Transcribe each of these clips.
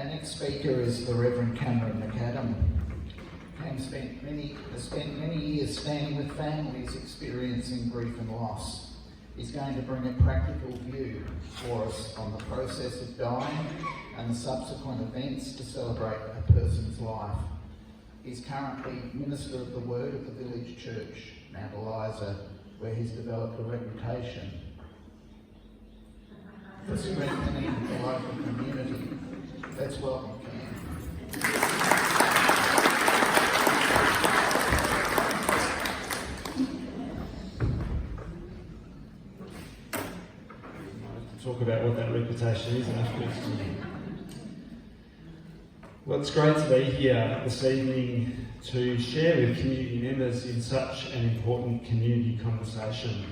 Our next speaker is the Rev Cam McAdam. Cam has spent many years standing with families experiencing grief and loss. He's going to bring a practical view for us on the process of dying and the subsequent events to celebrate a person's life. He's currently Minister of the Word of the Village Church, Mount Eliza, where he's developed a reputation for strengthening the local community. Let's welcome Cam. Talk about what that reputation is afterwards. Well, it's great to be here this evening to share with community members in such an important community conversation.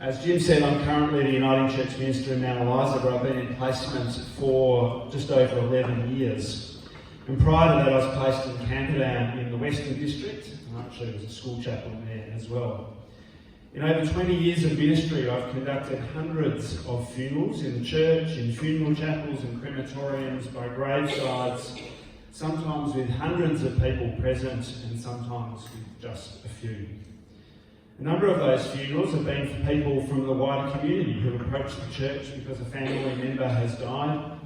As Jim said, I'm currently the Uniting Church Minister in Mount Eliza, but I've been in placement for just over 11 years. And prior to that, I was placed in Camperdown in the Western District, and actually was a school chaplain there as well. In over 20 years of ministry, I've conducted hundreds of funerals in the church, in funeral chapels and crematoriums, by gravesides, sometimes with hundreds of people present and sometimes with just a few. A number of those funerals have been for people from the wider community who approach the church because a family member has died.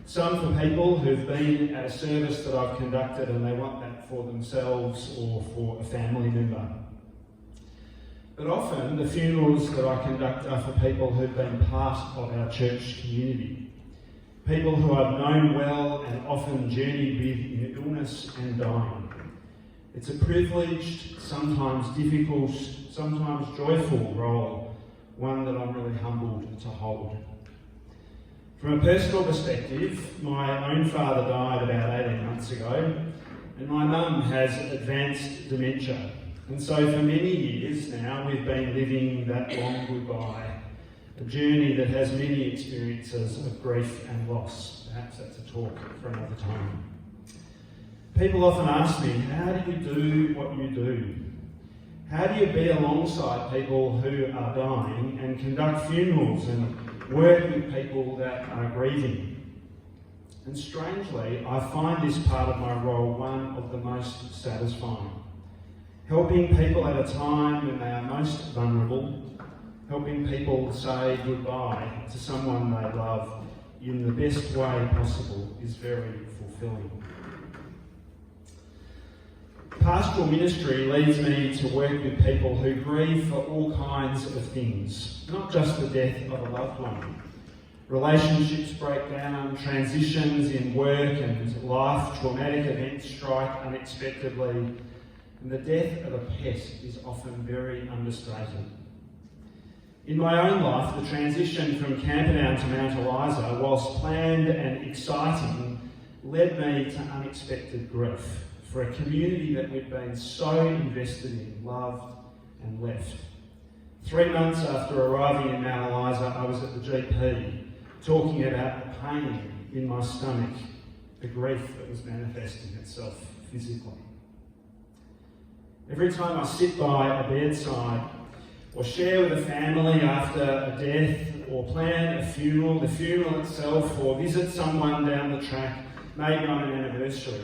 Some for people who've been at a service that I've conducted and they want that for themselves or for a family member. But often the funerals that I conduct are for people who've been part of our church community. People who I've known well and often journeyed with in illness and dying. It's a privileged, sometimes difficult, sometimes joyful role, one that I'm really humbled to hold. From a personal perspective, my own father died about 18 months ago, and my mum has advanced dementia. And so for many years now, we've been living that long goodbye, a journey that has many experiences of grief and loss. Perhaps that's a talk for another time. People often ask me, how do you do what you do? How do you be alongside people who are dying and conduct funerals and work with people that are grieving? And strangely, I find this part of my role one of the most satisfying. Helping people at a time when they are most vulnerable, helping people say goodbye to someone they love in the best way possible is very fulfilling. Pastoral ministry leads me to work with people who grieve for all kinds of things, not just the death of a loved one. Relationships break down, transitions in work and life, traumatic events strike unexpectedly, and the death of a pet is often very understated. In my own life, the transition from Camperdown to Mount Eliza, whilst planned and exciting, led me to unexpected grief for a community that we'd been so invested in, loved and left. 3 months after arriving in Mount Eliza, I was at the GP talking about the pain in my stomach, the grief that was manifesting itself physically. Every time I sit by a bedside or share with a family after a death or plan a funeral, the funeral itself, or visit someone down the track, maybe on an anniversary,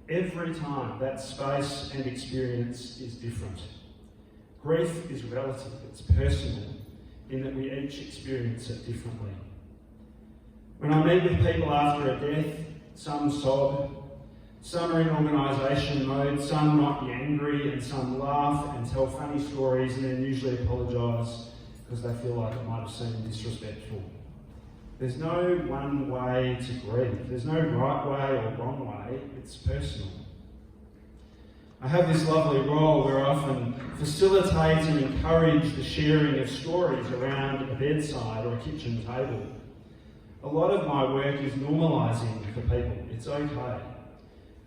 every time that space and experience is different. Grief is relative, it's personal, in that we each experience it differently. When I meet with people after a death, some sob, some are in organisation mode, some might be angry, and some laugh and tell funny stories and then usually apologise because they feel like it might have seemed disrespectful. There's no one way to grieve. There's no right way or wrong way. It's personal. I have this lovely role where I often facilitate and encourage the sharing of stories around a bedside or a kitchen table. A lot of my work is normalising for people. It's okay.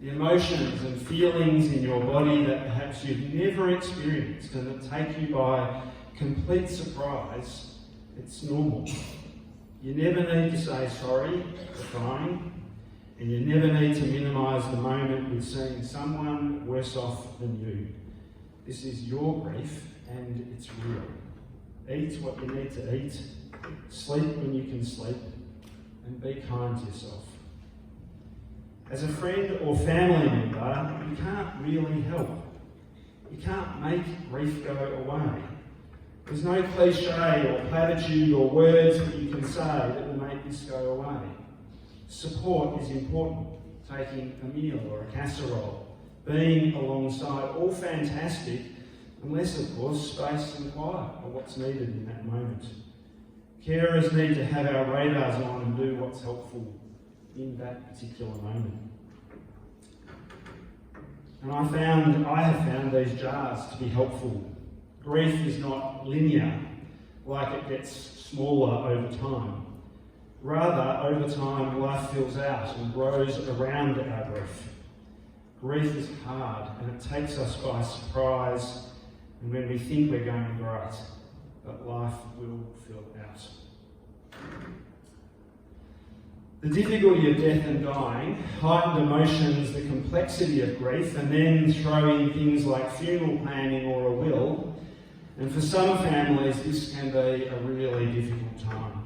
The emotions and feelings in your body that perhaps you've never experienced and that take you by complete surprise, it's normal. You never need to say sorry for crying, and you never need to minimise the moment with seeing someone worse off than you. This is your grief, and it's real. Eat what you need to eat, sleep when you can sleep, and be kind to yourself. As a friend or family member, you can't really help. You can't make grief go away. There's no cliche or platitude or words that you can say that will make this go away. Support is important. Taking a meal or a casserole, being alongside, all fantastic, unless of course space and quiet are what's needed in that moment. Carers need to have our radars on and do what's helpful in that particular moment. And I have found these jars to be helpful. Grief is not linear, like it gets smaller over time. Rather, over time, life fills out and grows around our grief. Grief is hard and it takes us by surprise, and when we think we're going great, but life will fill out. The difficulty of death and dying, heightened emotions, the complexity of grief, and then throw in things like funeral planning or a will, and for some families this can be a really difficult time.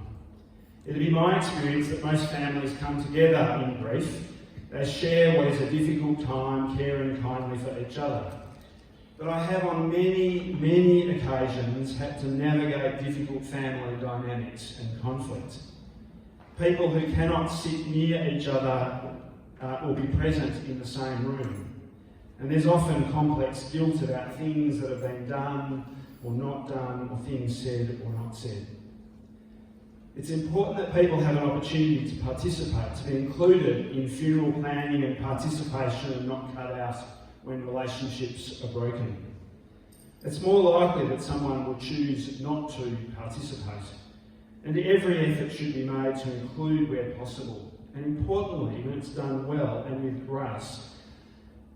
It'll be my experience that most families come together in grief. They share what is a difficult time, caring kindly for each other. But I have on many, many occasions had to navigate difficult family dynamics and conflict. People who cannot sit near each other or be present in the same room. And there's often complex guilt about things that have been done or not done, or things said or not said. It's important that people have an opportunity to participate, to be included in funeral planning and participation and not cut out when relationships are broken. It's more likely that someone will choose not to participate. And every effort should be made to include where possible. And importantly, when it's done well and with grace,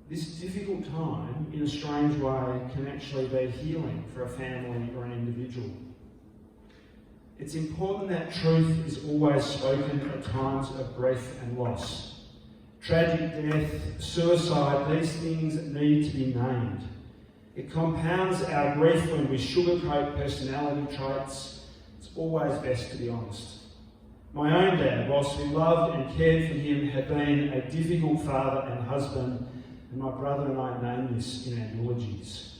this difficult time, in a strange way, can actually be healing for a family or an individual. It's important that truth is always spoken at times of grief and loss. Tragic death, suicide, these things need to be named. It compounds our grief when we sugarcoat personality traits. It's always best to be honest. My own dad, whilst we loved and cared for him, had been a difficult father and husband, and my brother and I named this in our eulogies.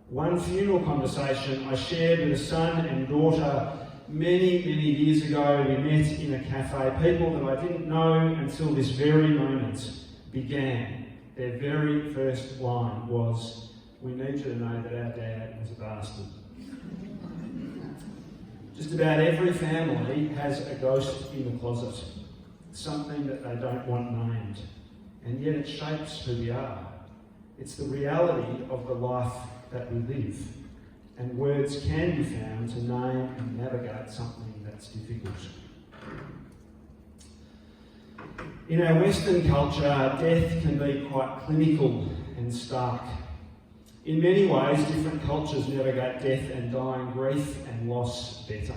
One funeral conversation I shared with a son and daughter many, many years ago. We met in a cafe, people that I didn't know until this very moment began. Their very first line was, "We need you to know that our dad was a bastard." Just about every family has a ghost in the closet, something that they don't want named, and yet it shapes who we are. It's the reality of the life that we live, and words can be found to name and navigate something that's difficult. In our Western culture, death can be quite clinical and stark. In many ways, different cultures navigate death and dying, grief and loss better,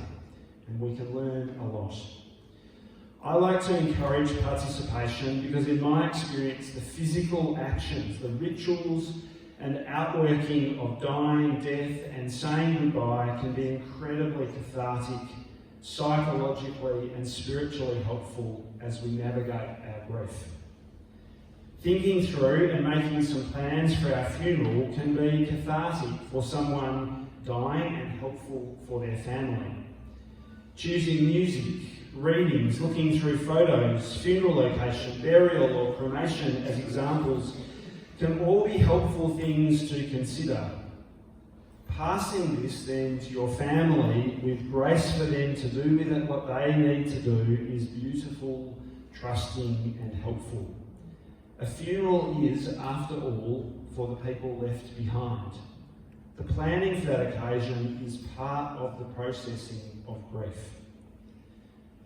and we can learn a lot. I like to encourage participation because in my experience, the physical actions, the rituals and outworking of dying, death and saying goodbye can be incredibly cathartic, psychologically and spiritually helpful as we navigate our grief. Thinking through and making some plans for our funeral can be cathartic for someone dying and helpful for their family. Choosing music, readings, looking through photos, funeral location, burial or cremation as examples can all be helpful things to consider. Passing this then to your family with grace for them to do with it what they need to do is beautiful, trusting and helpful. A funeral is, after all, for the people left behind. The planning for that occasion is part of the processing of grief.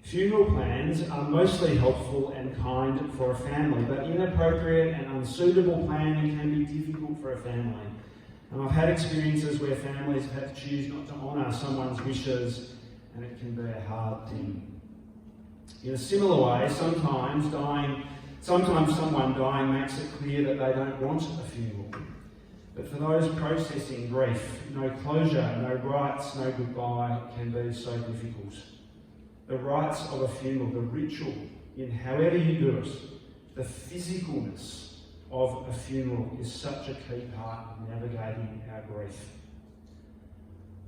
Funeral plans are mostly helpful and kind for a family, but inappropriate and unsuitable planning can be difficult for a family. And I've had experiences where families have had to choose not to honour someone's wishes, and it can be a hard thing. In a similar way, sometimes someone dying makes it clear that they don't want a funeral. But for those processing grief, no closure, no rites, no goodbye can be so difficult. The rites of a funeral, the ritual, in however you do it, the physicalness of a funeral is such a key part of navigating our grief.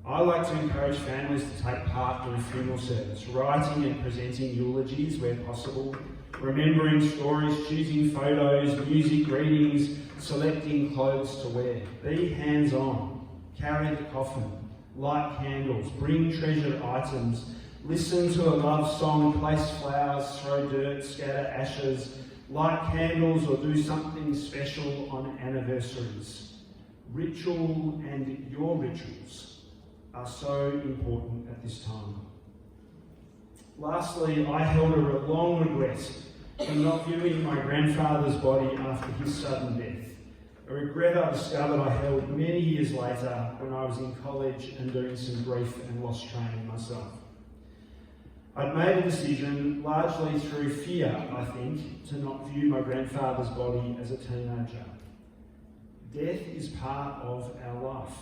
I like to encourage families to take part in a funeral service, writing and presenting eulogies where possible, remembering stories, choosing photos, music, readings, selecting clothes to wear. Be hands-on, carry the coffin, light candles, bring treasured items, listen to a love song, place flowers, throw dirt, scatter ashes, light candles, or do something special on anniversaries. Ritual and your rituals are so important at this time. Lastly, I held a long regret for not viewing my grandfather's body after his sudden death. A regret I discovered I held many years later when I was in college and doing some grief and loss training myself. I'd made a decision, largely through fear, I think, to not view my grandfather's body as a teenager. Death is part of our life.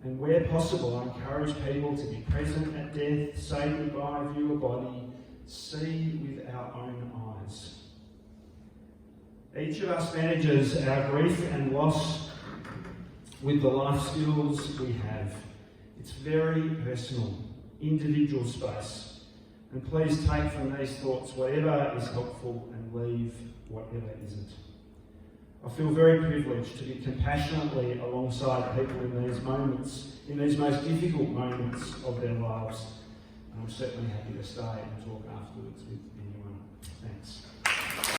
And where possible, I encourage people to be present at death, say goodbye, view a body, see with our own eyes. Each of us manages our grief and loss with the life skills we have. It's very personal, individual space. And please take from these thoughts whatever is helpful and leave whatever isn't. I feel very privileged to be compassionately alongside people in these moments, in these most difficult moments of their lives. And I'm certainly happy to stay and talk afterwards with anyone. Thanks.